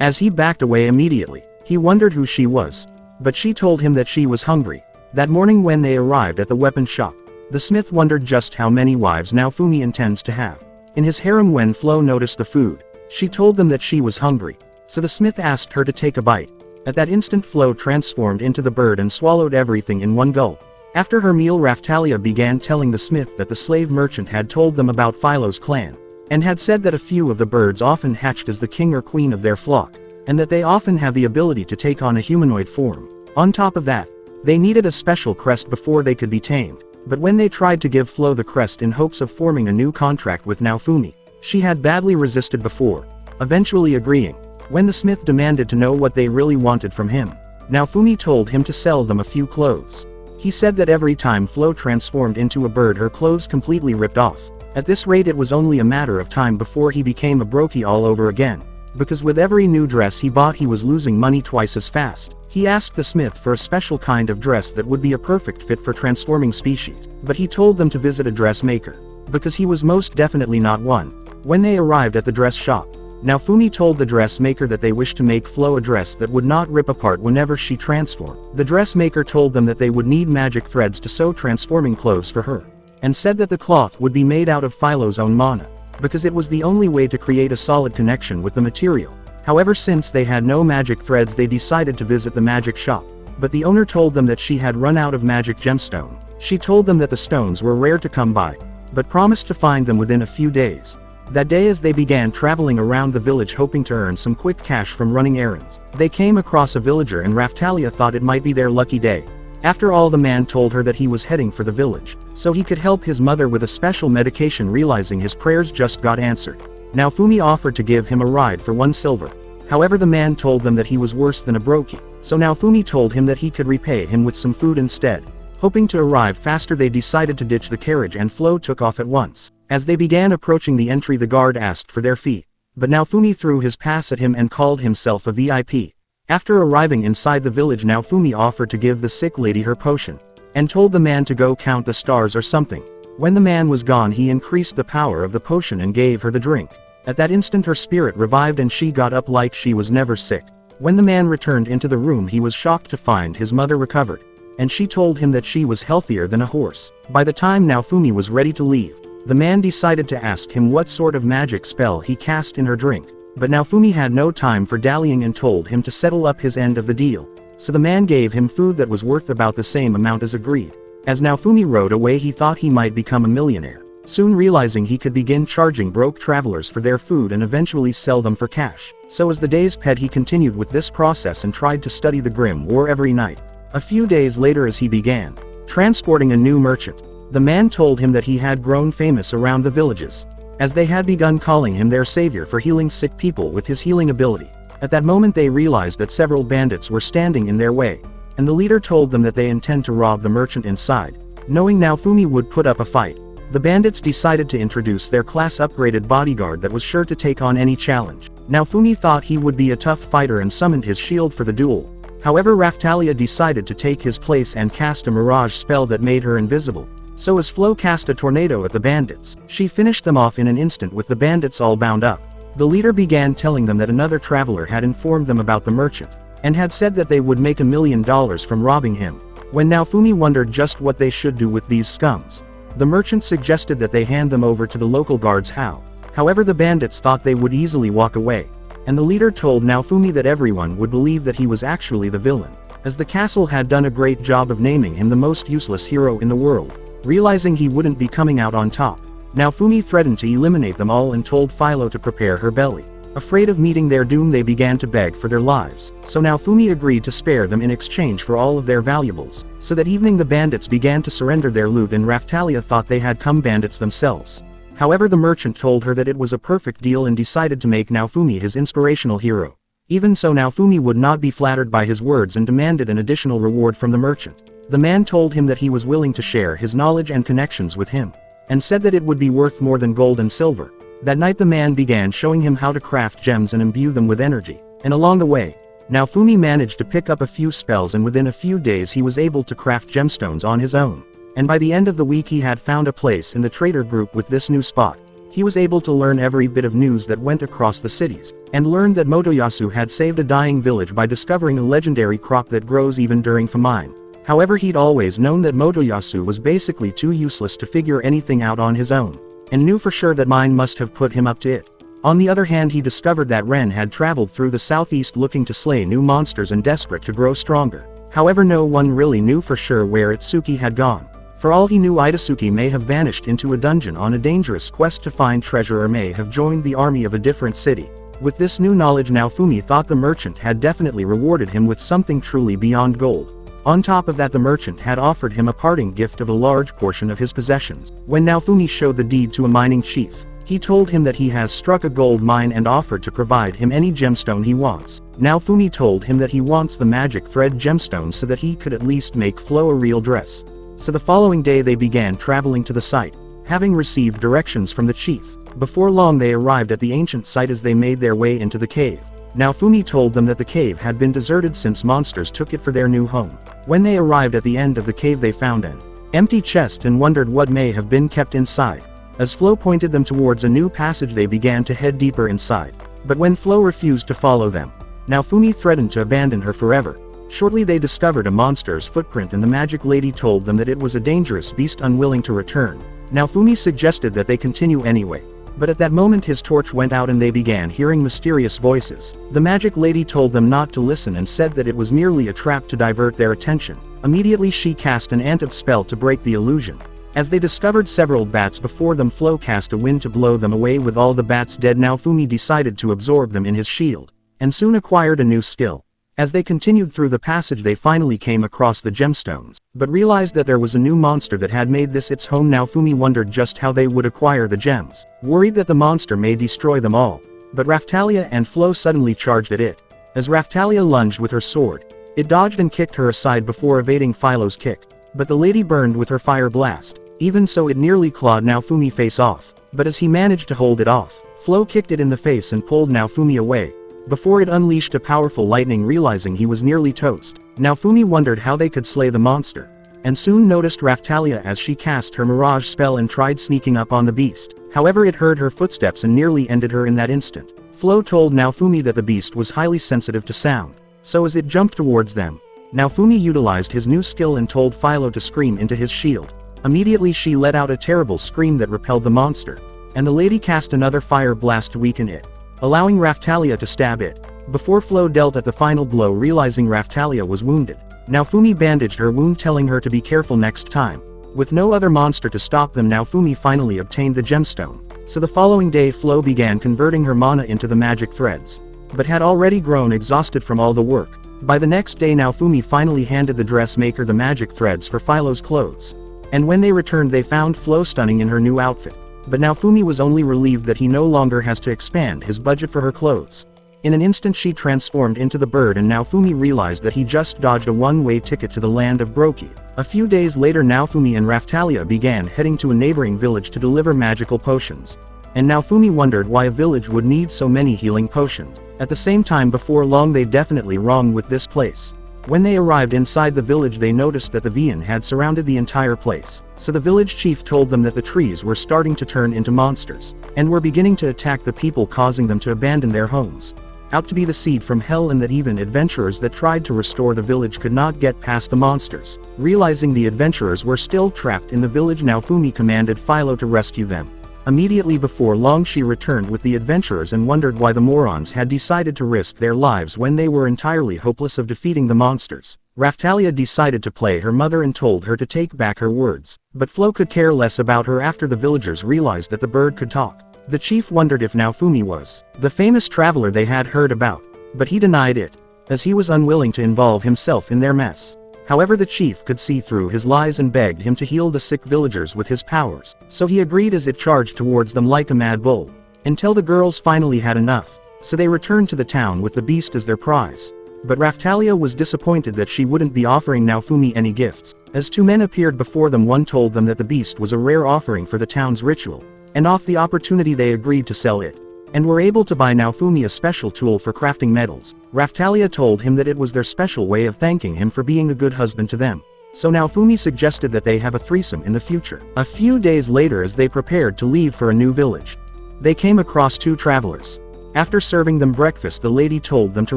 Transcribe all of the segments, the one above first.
As he backed away immediately, he wondered who she was. But she told him that she was hungry. That morning when they arrived at the weapon shop, the smith wondered just how many wives Naofumi intends to have. In his harem, when Flo noticed the food, she told them that she was hungry, so the smith asked her to take a bite. At that instant Flo transformed into the bird and swallowed everything in one gulp. After her meal, Raphtalia began telling the smith that the slave merchant had told them about Philo's clan, and had said that a few of the birds often hatched as the king or queen of their flock, and that they often have the ability to take on a humanoid form. On top of that, they needed a special crest before they could be tamed. But when they tried to give Flo the crest in hopes of forming a new contract with Naofumi, she had badly resisted before, eventually agreeing. When the smith demanded to know what they really wanted from him, Naofumi told him to sell them a few clothes. He said that every time Flo transformed into a bird, her clothes completely ripped off. At this rate, it was only a matter of time before he became a brokey all over again, because with every new dress he bought he was losing money twice as fast. He asked the smith for a special kind of dress that would be a perfect fit for transforming species, but he told them to visit a dressmaker, because he was most definitely not one. When they arrived at the dress shop, Naofumi told the dressmaker that they wished to make Flo a dress that would not rip apart whenever she transformed. The dressmaker told them that they would need magic threads to sew transforming clothes for her, and said that the cloth would be made out of Philo's own mana, because it was the only way to create a solid connection with the material. However, since they had no magic threads, they decided to visit the magic shop, but the owner told them that she had run out of magic gemstone. She told them that the stones were rare to come by, but promised to find them within a few days. That day, as they began traveling around the village hoping to earn some quick cash from running errands, they came across a villager, and Raphtalia thought it might be their lucky day. After all, the man told her that he was heading for the village, so he could help his mother with a special medication, realizing his prayers just got answered. Naofumi offered to give him a ride for 1 silver. However, the man told them that he was worse than a brokey, so Naofumi told him that he could repay him with some food instead. Hoping to arrive faster, they decided to ditch the carriage, and Flo took off at once. As they began approaching the entry, the guard asked for their fee, but Naofumi threw his pass at him and called himself a VIP. After arriving inside the village, Naofumi offered to give the sick lady her potion, and told the man to go count the stars or something. When the man was gone, he increased the power of the potion and gave her the drink. At that instant her spirit revived and she got up like she was never sick. When the man returned into the room, he was shocked to find his mother recovered, and she told him that she was healthier than a horse. By the time Naofumi was ready to leave, the man decided to ask him what sort of magic spell he cast in her drink, but Naofumi had no time for dallying and told him to settle up his end of the deal. So the man gave him food that was worth about the same amount as agreed. As Naofumi rode away, he thought he might become a millionaire, soon realizing he could begin charging broke travelers for their food and eventually sell them for cash. So as the days passed, he continued with this process and tried to study the Grim War every night. A few days later, as he began transporting a new merchant, the man told him that he had grown famous around the villages, as they had begun calling him their savior for healing sick people with his healing ability. At that moment they realized that several bandits were standing in their way, and the leader told them that they intend to rob the merchant inside. Knowing Naofumi would put up a fight, the bandits decided to introduce their class-upgraded bodyguard that was sure to take on any challenge. Naofumi thought he would be a tough fighter and summoned his shield for the duel. However, Raphtalia decided to take his place and cast a mirage spell that made her invisible. So as Flo cast a tornado at the bandits, she finished them off in an instant with the bandits all bound up. The leader began telling them that another traveler had informed them about the merchant, and had said that they would make $1 million from robbing him. When Naofumi wondered just what they should do with these scums, the merchant suggested that they hand them over to the local guards. However, the bandits thought they would easily walk away, and the leader told Naofumi that everyone would believe that he was actually the villain, as the castle had done a great job of naming him the most useless hero in the world. Realizing he wouldn't be coming out on top, Naofumi threatened to eliminate them all and told Philo to prepare her belly. Afraid of meeting their doom, they began to beg for their lives, so Naofumi agreed to spare them in exchange for all of their valuables. So that evening the bandits began to surrender their loot, and Raphtalia thought they had come bandits themselves. However, the merchant told her that it was a perfect deal and decided to make Naofumi his inspirational hero. Even so, Naofumi would not be flattered by his words and demanded an additional reward from the merchant. The man told him that he was willing to share his knowledge and connections with him, and said that it would be worth more than gold and silver. That night the man began showing him how to craft gems and imbue them with energy, and along the way, Naofumi managed to pick up a few spells, and within a few days he was able to craft gemstones on his own. And by the end of the week he had found a place in the trader group with this new spot. he was able to learn every bit of news that went across the cities, and learned that Motoyasu had saved a dying village by discovering a legendary crop that grows even during famine. However, he'd always known that Motoyasu was basically too useless to figure anything out on his own, and knew for sure that mine must have put him up to it. On the other hand, he discovered that Ren had traveled through the southeast looking to slay new monsters and desperate to grow stronger. However, no one really knew for sure where Itsuki had gone. For all he knew, Itsuki may have vanished into a dungeon on a dangerous quest to find treasure, or may have joined the army of a different city. With this new knowledge, Naofumi thought the merchant had definitely rewarded him with something truly beyond gold. On top of that, the merchant had offered him a parting gift of a large portion of his possessions. When Naofumi showed the deed to a mining chief, he told him that he has struck a gold mine and offered to provide him any gemstone he wants. Naofumi told him that he wants the magic thread gemstone so that he could at least make Flo a real dress. So the following day they began traveling to the site, having received directions from the chief. Before long they arrived at the ancient site as they made their way into the cave. Naofumi told them that the cave had been deserted since monsters took it for their new home. When they arrived at the end of the cave, they found an empty chest and wondered what may have been kept inside. As Flo pointed them towards a new passage, they began to head deeper inside. But when Flo refused to follow them, Naofumi threatened to abandon her forever. Shortly they discovered a monster's footprint, and the magic lady told them that it was a dangerous beast unwilling to return. Naofumi suggested that they continue anyway. But at that moment his torch went out and they began hearing mysterious voices. The magic lady told them not to listen and said that it was merely a trap to divert their attention. Immediately she cast an anti spell to break the illusion. As they discovered several bats before them, Flo cast a wind to blow them away. With all the bats dead, Naofumi decided to absorb them in his shield, and soon acquired a new skill. As they continued through the passage they finally came across the gemstones, but realized that there was a new monster that had made this its home. Naofumi wondered just how they would acquire the gems, worried that the monster may destroy them all. But Raphtalia and Flo suddenly charged at it. As Raphtalia lunged with her sword, it dodged and kicked her aside before evading Philo's kick. But the lady burned with her fire blast. Even so, it nearly clawed Naofumi face off. But as he managed to hold it off, Flo kicked it in the face and pulled Naofumi away, before it unleashed a powerful lightning. Realizing he was nearly toast, Naofumi wondered how they could slay the monster, and soon noticed Raphtalia as she cast her mirage spell and tried sneaking up on the beast. However, it heard her footsteps and nearly ended her in that instant. Flo told Naofumi that the beast was highly sensitive to sound, so as it jumped towards them, Naofumi utilized his new skill and told Philo to scream into his shield. Immediately she let out a terrible scream that repelled the monster, and the lady cast another fire blast to weaken it, allowing Raphtalia to stab it, before Flo dealt at the final blow. Realizing Raphtalia was wounded, Naofumi bandaged her wound, telling her to be careful next time. With no other monster to stop them, Naofumi finally obtained the gemstone. So the following day Flo began converting her mana into the magic threads, but had already grown exhausted from all the work. By the next day Naofumi finally handed the dressmaker the magic threads for Philo's clothes, and when they returned they found Flo stunning in her new outfit. But Naofumi was only relieved that he no longer has to expand his budget for her clothes. In an instant she transformed into the bird, and Naofumi realized that he just dodged a one-way ticket to the land of Broki. A few days later Naofumi and Raphtalia began heading to a neighboring village to deliver magical potions. And Naofumi wondered why a village would need so many healing potions. At the same time, before long they definitely wrong with this place. When they arrived inside the village they noticed that the Vian had surrounded the entire place. So the village chief told them that the trees were starting to turn into monsters, and were beginning to attack the people, causing them to abandon their homes, out to be the seed from hell, and that even adventurers that tried to restore the village could not get past the monsters. Realizing the adventurers were still trapped in the village, Naofumi commanded Philo to rescue them. Immediately before long she returned with the adventurers and wondered why the morons had decided to risk their lives when they were entirely hopeless of defeating the monsters. Raphtalia decided to play her mother and told her to take back her words, but Flo could care less about her after the villagers realized that the bird could talk. The chief wondered if Naofumi was the famous traveler they had heard about, but he denied it, as he was unwilling to involve himself in their mess. However, the chief could see through his lies and begged him to heal the sick villagers with his powers, so he agreed as it charged towards them like a mad bull, until the girls finally had enough. So they returned to the town with the beast as their prize. But Raphtalia was disappointed that she wouldn't be offering Naofumi any gifts. As two men appeared before them, one told them that the beast was a rare offering for the town's ritual, and off the opportunity they agreed to sell it, and were able to buy Naofumi a special tool for crafting metals. Raphtalia told him that it was their special way of thanking him for being a good husband to them. So now Fumi suggested that they have a threesome in the future. A few days later, as they prepared to leave for a new village, they came across two travelers. After serving them breakfast, the lady told them to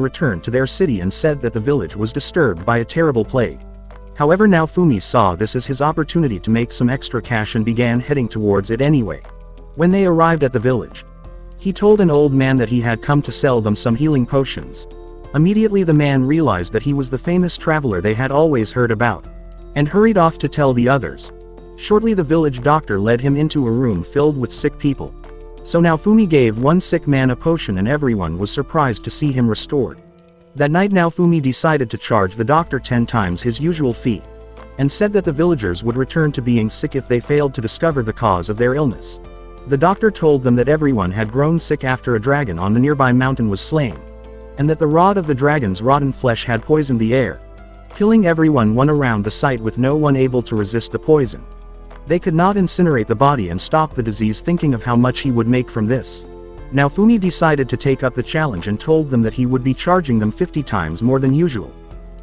return to their city and said that the village was disturbed by a terrible plague. However, now Fumi saw this as his opportunity to make some extra cash and began heading towards it anyway. When they arrived at the village, he told an old man that he had come to sell them some healing potions. Immediately the man realized that he was the famous traveler they had always heard about, and hurried off to tell the others. Shortly the village doctor led him into a room filled with sick people. So now Fumi gave one sick man a potion and everyone was surprised to see him restored. That night now Fumi decided to charge the doctor 10 times his usual fee, and said that the villagers would return to being sick if they failed to discover the cause of their illness. The doctor told them that everyone had grown sick after a dragon on the nearby mountain was slain, and that the rod of the dragon's rotten flesh had poisoned the air, killing everyone one around the site with no one able to resist the poison. They could not incinerate the body and stop the disease, thinking of how much he would make from this. Now Fumi decided to take up the challenge and told them that he would be charging them 50 times more than usual.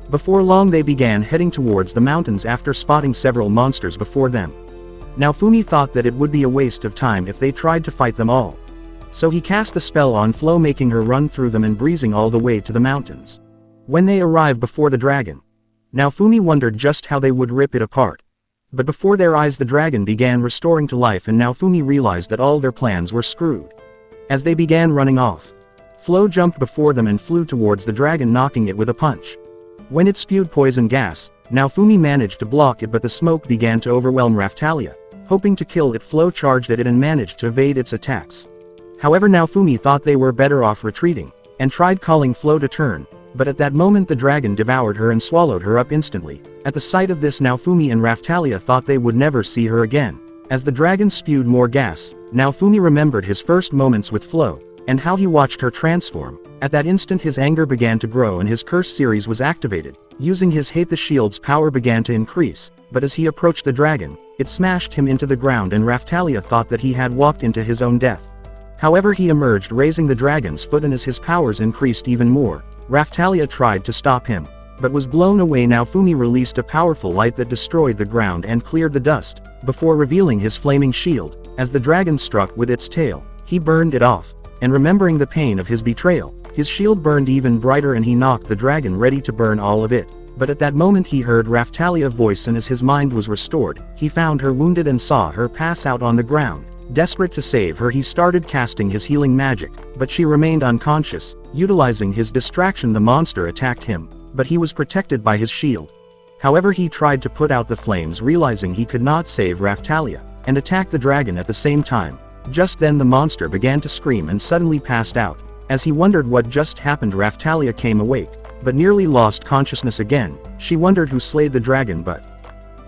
Before long they began heading towards the mountains after spotting several monsters before them. Now Fumi thought that it would be a waste of time if they tried to fight them all. So he cast the spell on Flo, making her run through them and breezing all the way to the mountains. When they arrived before the dragon, now Fumi wondered just how they would rip it apart. But before their eyes the dragon began restoring to life, and now Fumi realized that all their plans were screwed. As they began running off, Flo jumped before them and flew towards the dragon, knocking it with a punch. When it spewed poison gas, now Fumi managed to block it, but the smoke began to overwhelm Raphtalia. Hoping to kill it, Flo charged at it and managed to evade its attacks. However, now Fumi thought they were better off retreating, and tried calling Flo to turn, but at that moment the dragon devoured her and swallowed her up instantly. At the sight of this, now Fumi and Raphtalia thought they would never see her again. As the dragon spewed more gas, now Fumi remembered his first moments with Flo, and how he watched her transform. At that instant his anger began to grow and his curse series was activated. Using his hate, the shield's power began to increase, but as he approached the dragon, it smashed him into the ground, and Raphtalia thought that he had walked into his own death. However, he emerged raising the dragon's foot, and as his powers increased even more, Raphtalia tried to stop him, but was blown away. Now Fumi released a powerful light that destroyed the ground and cleared the dust, before revealing his flaming shield. As the dragon struck with its tail, he burned it off, and remembering the pain of his betrayal, his shield burned even brighter and he knocked the dragon ready to burn all of it. But at that moment he heard Raphtalia's voice, and as his mind was restored, he found her wounded and saw her pass out on the ground. Desperate to save her, he started casting his healing magic, but she remained unconscious. Utilizing his distraction, the monster attacked him, but he was protected by his shield. However, he tried to put out the flames, realizing he could not save Raphtalia, and attacked the dragon at the same time. Just then the monster began to scream and suddenly passed out. As he wondered what just happened, Raphtalia came awake, but nearly lost consciousness again. She wondered who slayed the dragon, but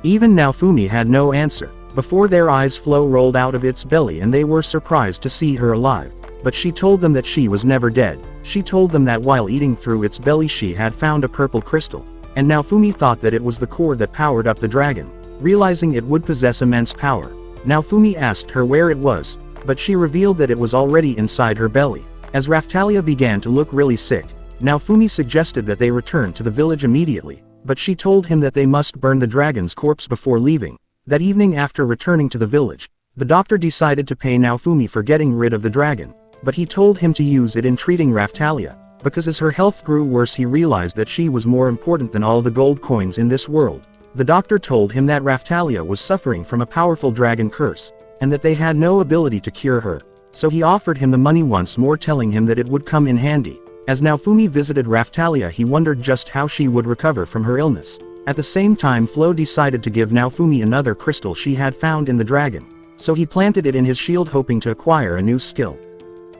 even now Fumi had no answer. Before their eyes, Flo rolled out of its belly and they were surprised to see her alive. But she told them that she was never dead. She told them that while eating through its belly she had found a purple crystal, and now Fumi thought that it was the core that powered up the dragon, realizing it would possess immense power. Now Fumi asked her where it was, but she revealed that it was already inside her belly. As Raphtalia began to look really sick, now Fumi suggested that they return to the village immediately, but she told him that they must burn the dragon's corpse before leaving. That evening, after returning to the village, the doctor decided to pay now Fumi for getting rid of the dragon, but he told him to use it in treating Raphtalia, because as her health grew worse he realized that she was more important than all the gold coins in this world. The doctor told him that Raphtalia was suffering from a powerful dragon curse, and that they had no ability to cure her, so he offered him the money once more, telling him that it would come in handy. As now Fumi visited Raphtalia, he wondered just how she would recover from her illness. At the same time, Flo decided to give now Fumi another crystal she had found in the dragon, so he planted it in his shield, hoping to acquire a new skill.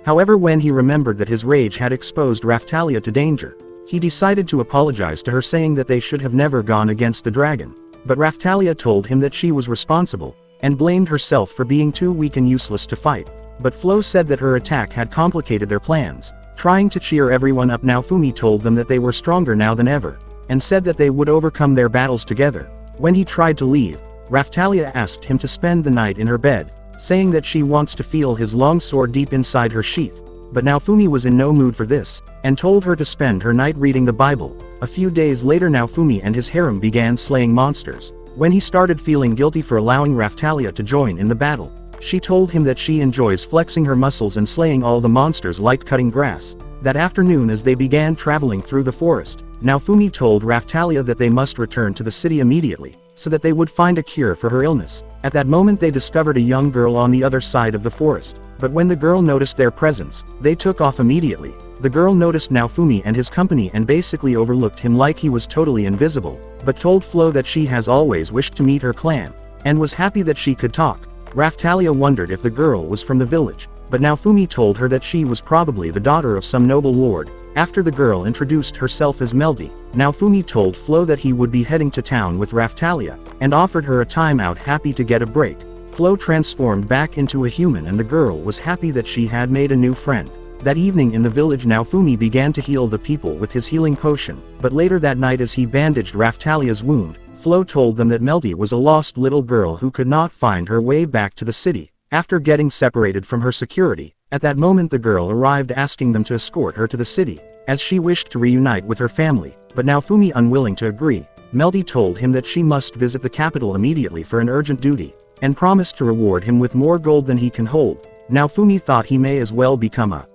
However, when he remembered that his rage had exposed Raphtalia to danger, he decided to apologize to her, saying that they should have never gone against the dragon. But Raphtalia told him that she was responsible, and blamed herself for being too weak and useless to fight. But Flo said that her attack had complicated their plans. Trying to cheer everyone up, now Fumi told them that they were stronger now than ever, and said that they would overcome their battles together. When he tried to leave, Raphtalia asked him to spend the night in her bed, saying that she wants to feel his long sword deep inside her sheath. But now Fumi was in no mood for this, and told her to spend her night reading the Bible. A few days later Naofumi and his harem began slaying monsters. When he started feeling guilty for allowing Raphtalia to join in the battle, she told him that she enjoys flexing her muscles and slaying all the monsters like cutting grass. That afternoon as they began traveling through the forest, Naofumi told Raphtalia that they must return to the city immediately, so that they would find a cure for her illness. At that moment they discovered a young girl on the other side of the forest, but when the girl noticed their presence, they took off immediately. The girl noticed Naofumi and his company and basically overlooked him like he was totally invisible, but told Flo that she has always wished to meet her clan, and was happy that she could talk. Raphtalia wondered if the girl was from the village, but Naofumi told her that she was probably the daughter of some noble lord. After the girl introduced herself as Melody, Naofumi told Flo that he would be heading to town with Raphtalia, and offered her a time out, happy to get a break. Flo transformed back into a human and the girl was happy that she had made a new friend. That evening in the village Naofumi began to heal the people with his healing potion, but later that night as he bandaged Raphtalia's wound, Flo told them that Melody was a lost little girl who could not find her way back to the city, after getting separated from her security. At that moment the girl arrived asking them to escort her to the city, as she wished to reunite with her family, but Naofumi unwilling to agree. Melody told him that she must visit the capital immediately for an urgent duty, and promised to reward him with more gold than he can hold. Naofumi thought he may as well become a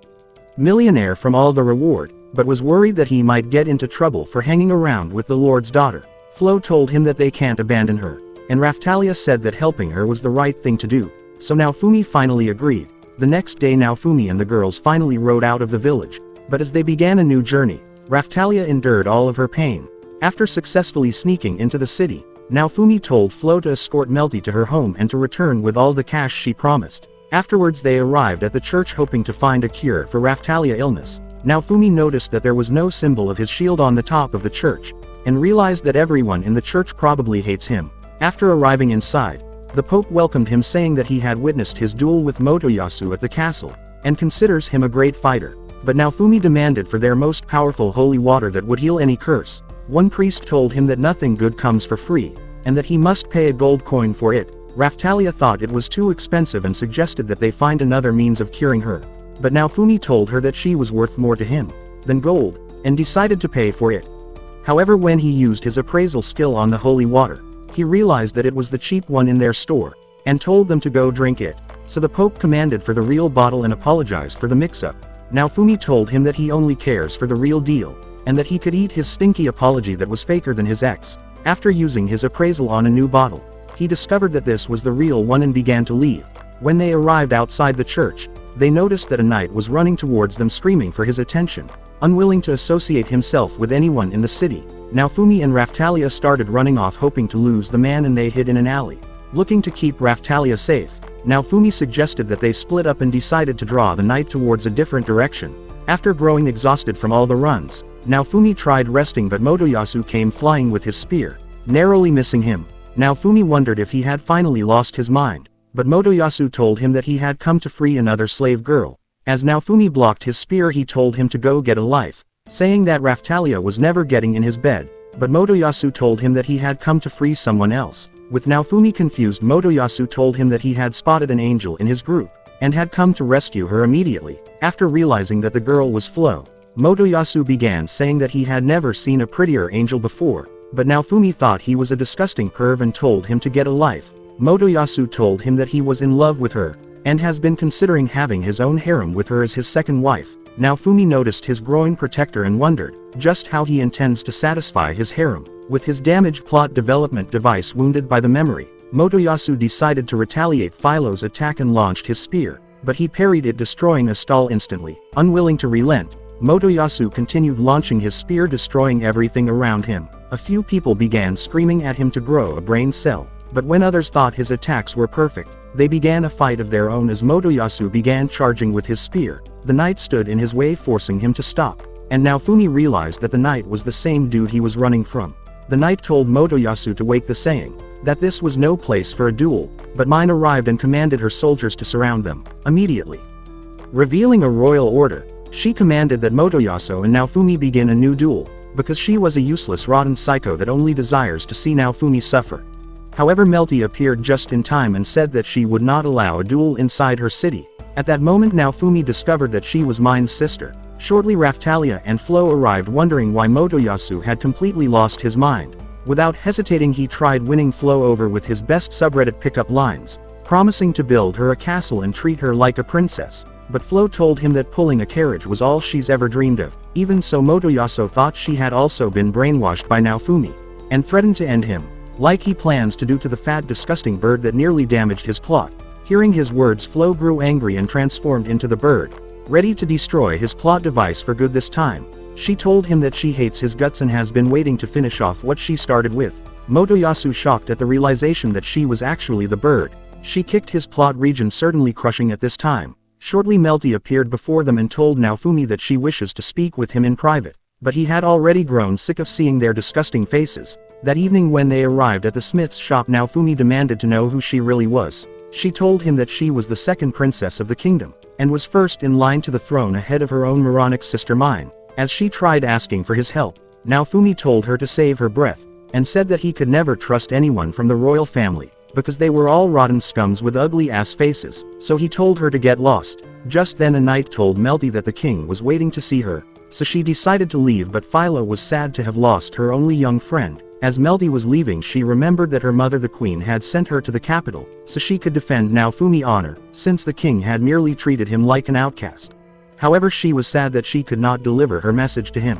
millionaire from all the reward, but was worried that he might get into trouble for hanging around with the lord's daughter. Flo told him that they can't abandon her, and Raphtalia said that helping her was the right thing to do, so Naofumi finally agreed. The next day Naofumi and the girls finally rode out of the village, but as they began a new journey, Raphtalia endured all of her pain. After successfully sneaking into the city, Naofumi told Flo to escort Melty to her home and to return with all the cash she promised. Afterwards they arrived at the church hoping to find a cure for Raphtalia's illness. Naofumi noticed that there was no symbol of his shield on the top of the church, and realized that everyone in the church probably hates him. After arriving inside, the Pope welcomed him saying that he had witnessed his duel with Motoyasu at the castle, and considers him a great fighter. But Naofumi demanded for their most powerful holy water that would heal any curse. One priest told him that nothing good comes for free, and that he must pay a gold coin for it. Raphtalia thought it was too expensive and suggested that they find another means of curing her. But Naofumi told her that she was worth more to him than gold, and decided to pay for it. However, when he used his appraisal skill on the holy water, he realized that it was the cheap one in their store, and told them to go drink it. So the Pope commanded for the real bottle and apologized for the mix-up. Naofumi told him that he only cares for the real deal, and that he could eat his stinky apology that was faker than his ex. After using his appraisal on a new bottle, he discovered that this was the real one and began to leave. When they arrived outside the church, they noticed that a knight was running towards them screaming for his attention. Unwilling to associate himself with anyone in the city, Naofumi and Raphtalia started running off hoping to lose the man, and they hid in an alley. Looking to keep Raphtalia safe, Naofumi suggested that they split up and decided to draw the knight towards a different direction. After growing exhausted from all the runs, Naofumi tried resting, but Motoyasu came flying with his spear, narrowly missing him. Naofumi wondered if he had finally lost his mind, but Motoyasu told him that he had come to free another slave girl. As Naofumi blocked his spear, he told him to go get a life, saying that Raphtalia was never getting in his bed, but Motoyasu told him that he had come to free someone else. With Naofumi confused, Motoyasu told him that he had spotted an angel in his group, and had come to rescue her immediately. After realizing that the girl was Flo, Motoyasu began saying that he had never seen a prettier angel before, but Naofumi thought he was a disgusting perv and told him to get a life. Motoyasu told him that he was in love with her, and has been considering having his own harem with her as his second wife. Naofumi noticed his growing protector and wondered just how he intends to satisfy his harem. With his damaged plot development device wounded by the memory, Motoyasu decided to retaliate Philo's attack and launched his spear, but he parried it, destroying a stall instantly. Unwilling to relent, Motoyasu continued launching his spear, destroying everything around him. A few people began screaming at him to grow a brain cell, but when others thought his attacks were perfect, they began a fight of their own as Motoyasu began charging with his spear. The knight stood in his way, forcing him to stop, and Naofumi realized that the knight was the same dude he was running from. The knight told Motoyasu to wake the saying that this was no place for a duel, but Mine arrived and commanded her soldiers to surround them immediately. Revealing a royal order, she commanded that Motoyasu and Naofumi begin a new duel, because she was a useless rotten psycho that only desires to see Naofumi suffer. However, Melty appeared just in time and said that she would not allow a duel inside her city. At that moment Naofumi discovered that she was Mine's sister, Shortly Raphtalia and Flo arrived, wondering why Motoyasu had completely lost his mind. Without hesitating, he tried winning Flo over with his best subreddit pickup lines, promising to build her a castle and treat her like a princess. But Flo told him that pulling a carriage was all she's ever dreamed of. Even so, Motoyasu thought she had also been brainwashed by Naofumi, and threatened to end him, like he plans to do to the fat disgusting bird that nearly damaged his plot. Hearing his words, Flo grew angry and transformed into the bird, ready to destroy his plot device for good this time. She told him that she hates his guts and has been waiting to finish off what she started with. Motoyasu, shocked at the realization that she was actually the bird, she kicked his plot region, certainly crushing at this time. Shortly Melty appeared before them and told Naofumi that she wishes to speak with him in private, but he had already grown sick of seeing their disgusting faces. That evening when they arrived at the smith's shop, Naofumi demanded to know who she really was. She told him that she was the second princess of the kingdom, and was first in line to the throne ahead of her own moronic sister Mine. As she tried asking for his help, Naofumi told her to save her breath, and said that he could never trust anyone from the royal family, because they were all rotten scums with ugly ass faces, so he told her to get lost. Just then a knight told Melty that the king was waiting to see her, so she decided to leave, but Philo was sad to have lost her only young friend. As Melty was leaving, she remembered that her mother the queen had sent her to the capital, so she could defend Naofumi's honor, since the king had merely treated him like an outcast. However, she was sad that she could not deliver her message to him.